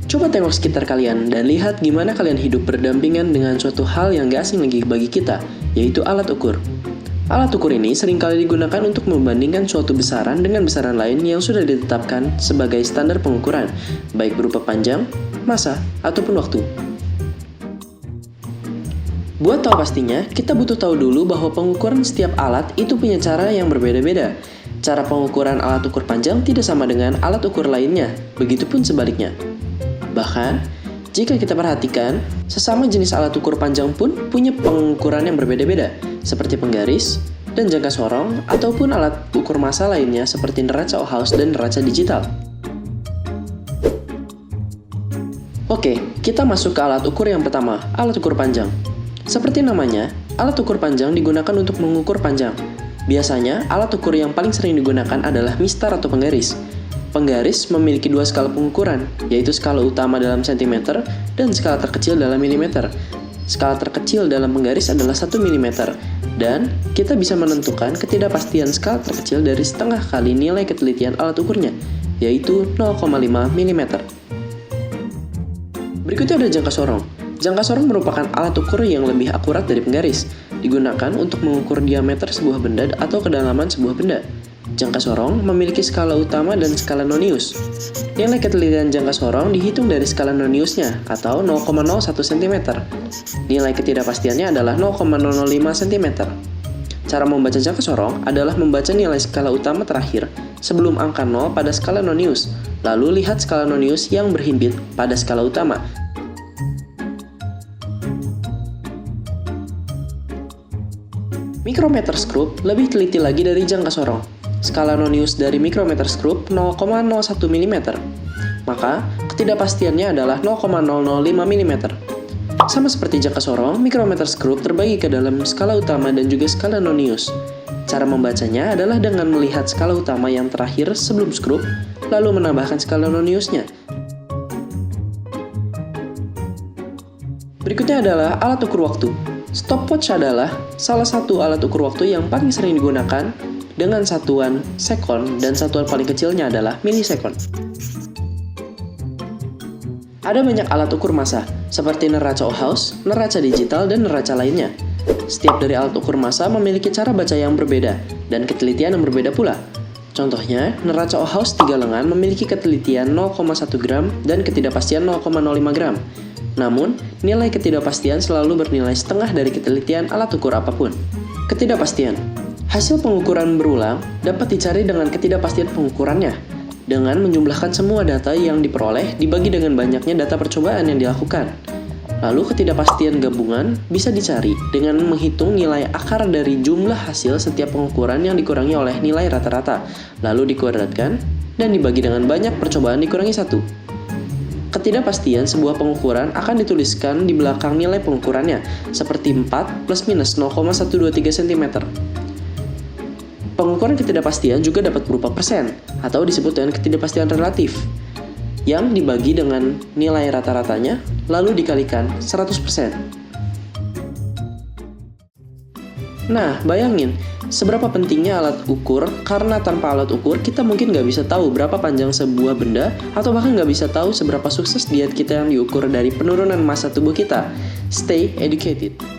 Coba tengok sekitar kalian dan lihat gimana kalian hidup berdampingan dengan suatu hal yang gak asing lagi bagi kita, yaitu alat ukur. Alat ukur ini seringkali digunakan untuk membandingkan suatu besaran dengan besaran lain yang sudah ditetapkan sebagai standar pengukuran, baik berupa panjang, massa, ataupun waktu. Buat tahu pastinya, kita butuh tahu dulu bahwa pengukuran setiap alat itu punya cara yang berbeda-beda. Cara pengukuran alat ukur panjang tidak sama dengan alat ukur lainnya, begitupun sebaliknya. Bahkan, jika kita perhatikan, sesama jenis alat ukur panjang pun punya pengukuran yang berbeda-beda, seperti penggaris, dan jangka sorong, ataupun alat ukur massa lainnya seperti neraca Ohaus dan neraca digital. Oke, kita masuk ke alat ukur yang pertama, alat ukur panjang. Seperti namanya, alat ukur panjang digunakan untuk mengukur panjang. Biasanya, alat ukur yang paling sering digunakan adalah mistar atau penggaris. Penggaris memiliki dua skala pengukuran, yaitu skala utama dalam cm dan skala terkecil dalam mm. Skala terkecil dalam penggaris adalah 1 mm, dan kita bisa menentukan ketidakpastian skala terkecil dari setengah kali nilai ketelitian alat ukurnya, yaitu 0,5 mm. Berikutnya ada jangka sorong. Jangka sorong merupakan alat ukur yang lebih akurat dari penggaris, digunakan untuk mengukur diameter sebuah benda atau kedalaman sebuah benda. Jangka sorong memiliki skala utama dan skala nonius. Nilai ketelitian jangka sorong dihitung dari skala noniusnya, atau 0,01 cm. Nilai ketidakpastiannya adalah 0,005 cm. Cara membaca jangka sorong adalah membaca nilai skala utama terakhir sebelum angka 0 pada skala nonius, lalu lihat skala nonius yang berhimpit pada skala utama. Micrometer screw lebih teliti lagi dari jangka sorong. Skala nonius dari micrometer screw 0,01 mm, maka ketidakpastiannya adalah 0,005 mm. Sama seperti jangka sorong, micrometer screw terbagi ke dalam skala utama dan juga skala nonius. Cara membacanya adalah dengan melihat skala utama yang terakhir sebelum screw, lalu menambahkan skala noniusnya. Berikutnya adalah alat ukur waktu. Stopwatch adalah salah satu alat ukur waktu yang paling sering digunakan dengan satuan sekon dan satuan paling kecilnya adalah milisekon. Ada banyak alat ukur massa, seperti neraca Ohaus, neraca digital, dan neraca lainnya. Setiap dari alat ukur massa memiliki cara baca yang berbeda dan ketelitian yang berbeda pula. Contohnya, neraca Ohaus 3 lengan memiliki ketelitian 0,1 gram dan ketidakpastian 0,05 gram. Namun, nilai ketidakpastian selalu bernilai setengah dari ketelitian alat ukur apapun. Ketidakpastian. Hasil pengukuran berulang dapat dicari dengan ketidakpastian pengukurannya, dengan menjumlahkan semua data yang diperoleh dibagi dengan banyaknya data percobaan yang dilakukan. Lalu ketidakpastian gabungan bisa dicari dengan menghitung nilai akar dari jumlah hasil setiap pengukuran yang dikurangi oleh nilai rata-rata, lalu dikuadratkan dan dibagi dengan banyak percobaan dikurangi 1. Ketidakpastian sebuah pengukuran akan dituliskan di belakang nilai pengukurannya, seperti 4 plus minus 0,123 cm. Pengukuran ketidakpastian juga dapat berupa persen, atau disebut dengan ketidakpastian relatif, yang dibagi dengan nilai rata-ratanya, lalu dikalikan 100%. Nah, bayangin, seberapa pentingnya alat ukur, karena tanpa alat ukur, kita mungkin nggak bisa tahu berapa panjang sebuah benda, atau bahkan nggak bisa tahu seberapa sukses diet kita yang diukur dari penurunan massa tubuh kita. Stay educated.